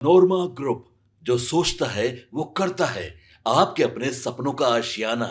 नोरमा group, जो सोचता है वो करता है। आपके अपने सपनों का आशियाना।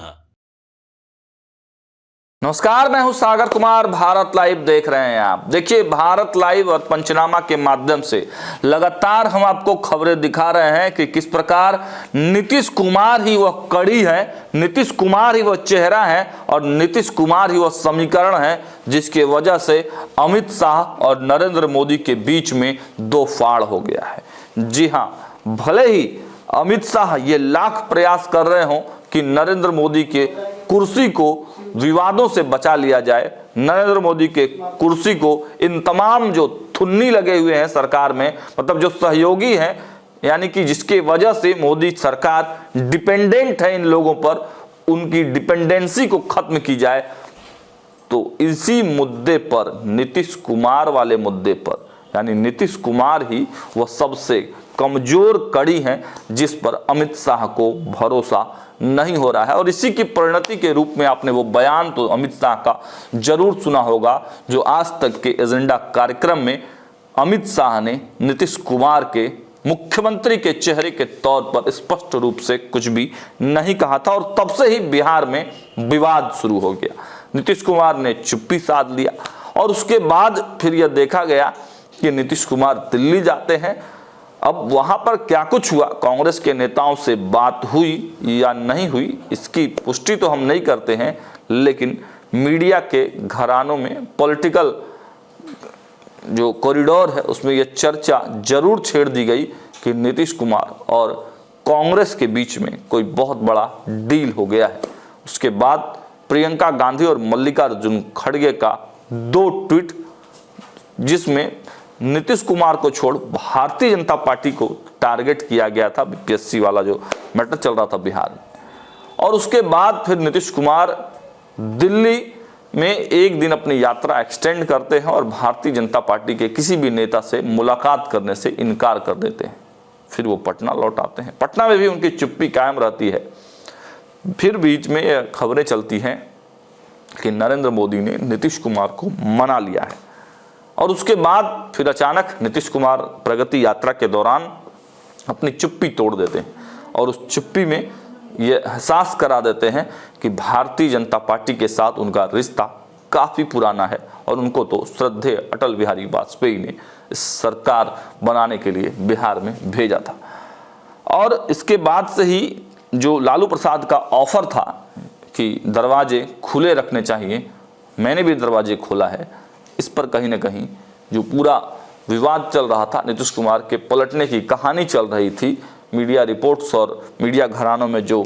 नमस्कार, मैं हूं सागर कुमार। भारत लाइव देख रहे हैं आप। देखिए, भारत लाइव और पंचनामा के माध्यम से लगातार हम आपको खबरें दिखा रहे हैं कि किस प्रकार नीतीश कुमार ही वह कड़ी है, नीतीश कुमार ही वह चेहरा है और नीतीश कुमार ही वह समीकरण है जिसके वजह से अमित शाह और नरेंद्र मोदी के बीच में दो फाड़ हो गया है। जी हां, भले ही अमित शाह ये लाख प्रयास कर रहे हों कि नरेंद्र मोदी के कुर्सी को विवादों से बचा लिया जाए, नरेंद्र मोदी के कुर्सी को इन तमाम जो थुन्नी लगे हुए हैं सरकार में, मतलब जो सहयोगी हैं, यानी कि जिसके वजह से मोदी सरकार डिपेंडेंट है इन लोगों पर, उनकी डिपेंडेंसी को खत्म की जाए। तो इसी मुद्दे पर, नीतीश कुमार वाले मुद्दे पर, यानी नीतीश कुमार ही वह सबसे कमजोर कड़ी है जिस पर अमित शाह को भरोसा नहीं हो रहा है। और इसी की परिणति के रूप में आपने वो बयान तो अमित शाह का जरूर सुना होगा जो आज तक के एजेंडा कार्यक्रम में अमित शाह ने नीतीश कुमार के मुख्यमंत्री के चेहरे के तौर पर स्पष्ट रूप से कुछ भी नहीं कहा था। और तब से ही बिहार में विवाद शुरू हो गया। नीतीश कुमार ने चुप्पी साध लिया और उसके बाद फिर यह देखा गया कि नीतीश कुमार दिल्ली जाते हैं। अब वहां पर क्या कुछ हुआ, कांग्रेस के नेताओं से बात हुई या नहीं हुई, इसकी पुष्टि तो हम नहीं करते हैं, लेकिन मीडिया के घरानों में पॉलिटिकल जो कॉरिडोर है उसमें यह चर्चा जरूर छेड़ दी गई कि नीतीश कुमार और कांग्रेस के बीच में कोई बहुत बड़ा डील हो गया है। उसके बाद प्रियंका गांधी और मल्लिकार्जुन खड़गे का दो ट्वीट, जिसमें नीतीश कुमार को छोड़ भारतीय जनता पार्टी को टारगेट किया गया था, बीपीएससी वाला जो मैटर चल रहा था बिहार में। और उसके बाद फिर नीतीश कुमार दिल्ली में एक दिन अपनी यात्रा एक्सटेंड करते हैं और भारतीय जनता पार्टी के किसी भी नेता से मुलाकात करने से इनकार कर देते हैं। फिर वो पटना लौट आते हैं। पटना में भी उनकी चुप्पी कायम रहती है। फिर बीच में यह खबरें चलती हैं कि नरेंद्र मोदी ने नीतीश कुमार को मना लिया है। और उसके बाद फिर अचानक नीतीश कुमार प्रगति यात्रा के दौरान अपनी चुप्पी तोड़ देते हैं और उस चुप्पी में ये एहसास करा देते हैं कि भारतीय जनता पार्टी के साथ उनका रिश्ता काफ़ी पुराना है और उनको तो श्रद्धेय अटल बिहारी वाजपेयी ने इस सरकार बनाने के लिए बिहार में भेजा था। और इसके बाद से ही जो लालू प्रसाद का ऑफर था कि दरवाजे खुले रखने चाहिए, मैंने भी दरवाजे खोला है, इस पर कहीं ना कहीं जो पूरा विवाद चल रहा था, नीतीश कुमार के पलटने की कहानी चल रही थी, मीडिया रिपोर्ट्स और मीडिया घरानों में जो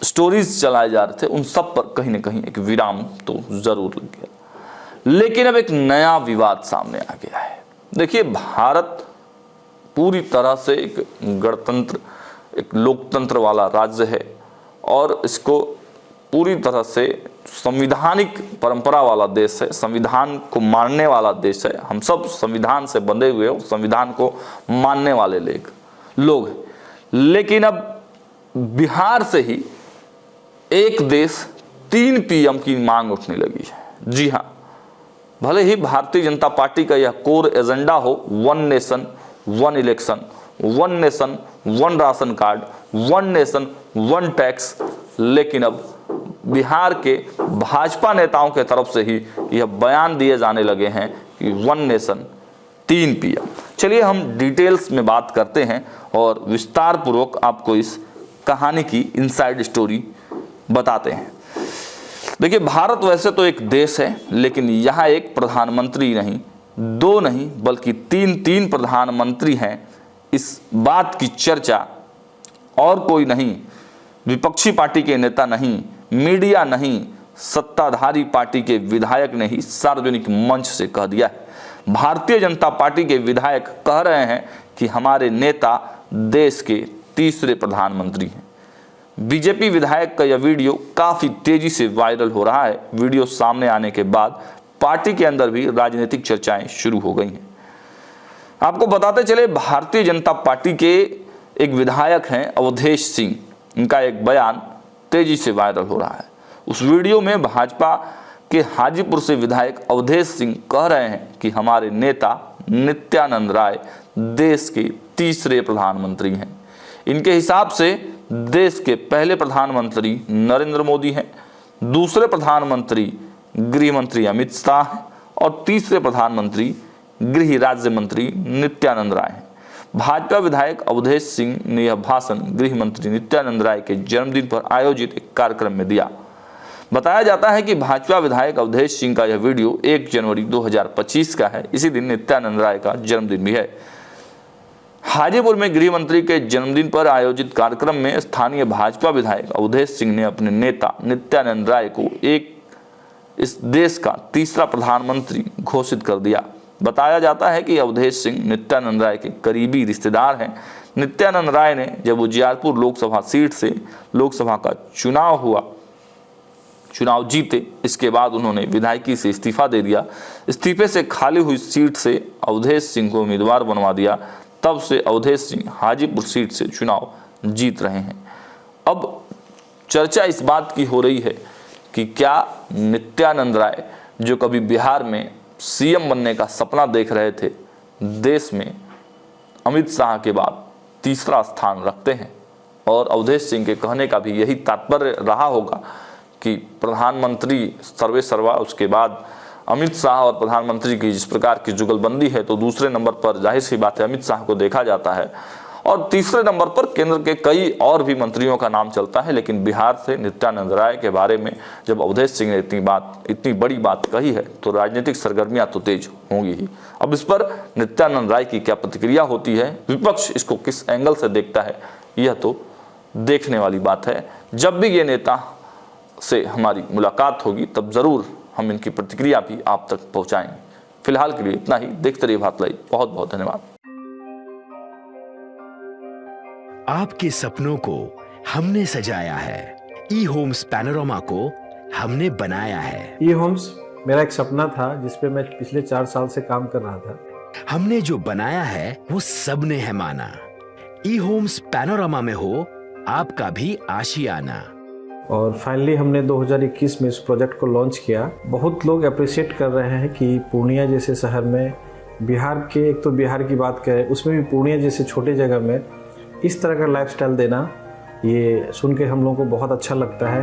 स्टोरीज चलाए जा रहे थे, उन सब पर कहीं ना कहीं एक विराम तो जरूर लग गया। लेकिन अब एक नया विवाद सामने आ गया है। देखिए, भारत पूरी तरह से एक गणतंत्र, एक लोकतंत्र वाला राज्य है और इसको पूरी तरह से संविधानिक परंपरा वाला देश है, संविधान को मानने वाला देश है। हम सब संविधान से बंधे हुए और संविधान को मानने वाले लोग हैं। लेकिन अब बिहार से ही एक देश 3 पीएम की मांग उठने लगी है। जी हाँ, भले ही भारतीय जनता पार्टी का यह कोर एजेंडा हो, 1 nation 1 election, 1 nation 1 ration card, 1 nation 1 tax, लेकिन अब बिहार के भाजपा नेताओं के तरफ से ही यह बयान दिए जाने लगे हैं कि 1 नेशन 3 पीएम। चलिए हम डिटेल्स में बात करते हैं और विस्तार पूर्वक आपको इस कहानी की इनसाइड स्टोरी बताते हैं। देखिए, भारत वैसे तो एक देश है, लेकिन यहाँ एक प्रधानमंत्री नहीं, 2 नहीं, बल्कि 3 प्रधानमंत्री हैं। इस बात की चर्चा और कोई नहीं, विपक्षी पार्टी के नेता नहीं, मीडिया नहीं, सत्ताधारी पार्टी के विधायक ने ही सार्वजनिक मंच से कह दिया है। भारतीय जनता पार्टी के विधायक कह रहे हैं कि हमारे नेता देश के 3रे प्रधानमंत्री हैं। बीजेपी विधायक का यह वीडियो काफ़ी तेजी से वायरल हो रहा है। वीडियो सामने आने के बाद पार्टी के अंदर भी राजनीतिक चर्चाएं शुरू हो गई हैं। आपको बताते चले, भारतीय जनता पार्टी के एक विधायक हैं अवधेश सिंह, इनका एक बयान तेजी से वायरल हो रहा है। उस वीडियो में भाजपा के हाजीपुर से विधायक अवधेश सिंह कह रहे हैं कि हमारे नेता नित्यानंद राय देश के तीसरे प्रधानमंत्री हैं। इनके हिसाब से देश के पहले प्रधानमंत्री नरेंद्र मोदी हैं, दूसरे प्रधानमंत्री गृह मंत्री अमित शाह हैं और तीसरे प्रधानमंत्री गृह राज्य मंत्री नित्यानंद राय हैं। भाजपा विधायक अवधेश सिंह ने यह भाषण गृह मंत्री नित्यानंद राय के जन्मदिन पर आयोजित एक कार्यक्रम में दिया। बताया जाता है कि भाजपा विधायक अवधेश सिंह का यह वीडियो 1 जनवरी 2025 का है। इसी दिन नित्यानंद राय का जन्मदिन भी है। हाजीपुर में गृह मंत्री के जन्मदिन पर आयोजित कार्यक्रम में स्थानीय भाजपा विधायक अवधेश सिंह ने अपने नेता नित्यानंद राय को इस देश का तीसरा प्रधानमंत्री घोषित कर दिया। बताया जाता है कि अवधेश सिंह नित्यानंद राय के करीबी रिश्तेदार हैं। नित्यानंद राय ने जब उजियारपुर लोकसभा सीट से लोकसभा का चुनाव जीते, इसके बाद उन्होंने विधायकी से इस्तीफा दे दिया। इस्तीफे से खाली हुई सीट से अवधेश सिंह को उम्मीदवार बनवा दिया। तब से अवधेश सिंह हाजीपुर सीट से चुनाव जीत रहे हैं। अब चर्चा इस बात की हो रही है कि क्या नित्यानंद राय, जो कभी बिहार में सीएम बनने का सपना देख रहे थे, देश में अमित शाह के बाद तीसरा स्थान रखते हैं। और अवधेश सिंह के कहने का भी यही तात्पर्य रहा होगा कि प्रधानमंत्री सर्वे सर्वा, उसके बाद अमित शाह और प्रधानमंत्री की जिस प्रकार की जुगलबंदी है, तो दूसरे नंबर पर जाहिर सी बात है अमित शाह को देखा जाता है और तीसरे नंबर पर केंद्र के कई और भी मंत्रियों का नाम चलता है। लेकिन बिहार से नित्यानंद राय के बारे में जब अवधेश सिंह ने इतनी बड़ी बात कही है, तो राजनीतिक सरगर्मियां तो तेज होंगी ही। अब इस पर नित्यानंद राय की क्या प्रतिक्रिया होती है, विपक्ष इसको किस एंगल से देखता है, यह तो देखने वाली बात है। जब भी ये नेता से हमारी मुलाकात होगी, तब जरूर हम इनकी प्रतिक्रिया भी आप तक पहुंचाएंगे। फिलहाल के लिए इतना ही। देखते रहिए भारत लाइव। बहुत बहुत धन्यवाद। आपके सपनों को हमने सजाया है, ई होम्स पैनोरमा को हमने बनाया है। ई होम्स मेरा एक सपना था जिस पे मैं पिछले 4 साल से काम कर रहा था। हमने जो बनाया है वो सबने है माना। ई होम्स पैनोरमा में हो आपका भी आशियाना। और फाइनली हमने 2021 में इस प्रोजेक्ट को लॉन्च किया। बहुत लोग अप्रिशिएट कर रहे हैं कि पूर्णिया जैसे शहर में, बिहार के, एक तो बिहार की बात करें उसमें भी पूर्णिया जैसे छोटे जगह में इस तरह का लाइफस्टाइल देना, ये सुन के हम लोगों को बहुत अच्छा लगता है।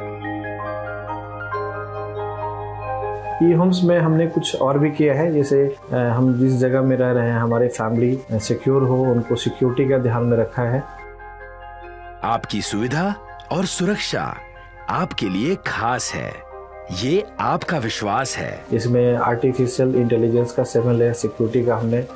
ई होम्स में हमने कुछ और भी किया है, जैसे हम जिस जगह में रह रहे हैं हमारे फैमिली सिक्योर हो, उनको सिक्योरिटी का ध्यान में रखा है। आपकी सुविधा और सुरक्षा आपके लिए खास है, ये आपका विश्वास है। इसमें आर्टिफिशियल इंटेलिजेंस का 7 लेयर सिक्योरिटी का हमने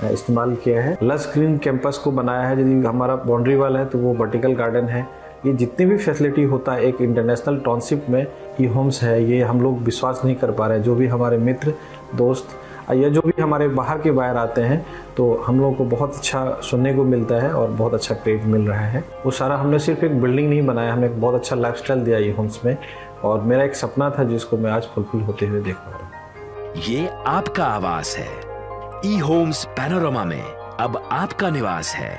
इस्तेमाल किया है। लस ग्रीन कैंपस को बनाया है। यदि हमारा बाउंड्री वाल है तो वो वर्टिकल गार्डन है। ये जितनी भी फैसिलिटी होता है एक इंटरनेशनल टाउनशिप में ई होम्स है, ये हम लोग विश्वास नहीं कर पा रहे हैं। जो भी हमारे मित्र दोस्त या जो भी हमारे बाहर के बाहर आते हैं, तो हम लोगों को बहुत अच्छा सुनने को मिलता है और बहुत अच्छा क्रेडिट मिल रहा है। वो सारा हमने सिर्फ एक बिल्डिंग नहीं बनाया, हमने एक बहुत अच्छा लाइफस्टाइल दिया ई होम्स में। और मेरा एक सपना था जिसको मैं आज फुलफिल होते हुए देख पा रहा हूँ। ये आपका आवास है। ई होम्स पैनोरमा में अब आपका निवास है।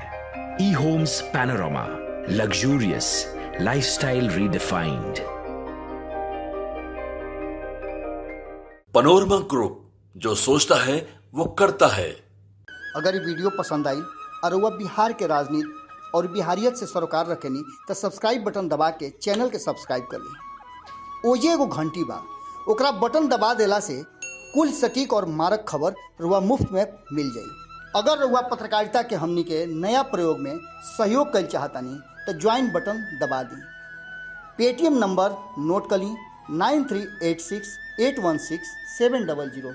E homes Panorama, luxurious lifestyle redefined. Panorama group, जो सोचता है वो करता है। अगर ये वीडियो पसंद आई और वह बिहार के राजनीति और बिहारियत से सरोकार रखेनी तो सब्सक्राइब बटन दबा के चैनल के सब्सक्राइब कर ली। ओजे एगो घंटी बा, ओकरा बटन दबा देला से कुल सटीक और मारक खबर रुआ मुफ्त में मिल जाई। अगर रुआ पत्रकारिता के हमनी के नया प्रयोग में सहयोग कर चाहतानी तो ज्वाइन बटन दबा दी। पेटीएम नंबर नोट कर ली 9386816700।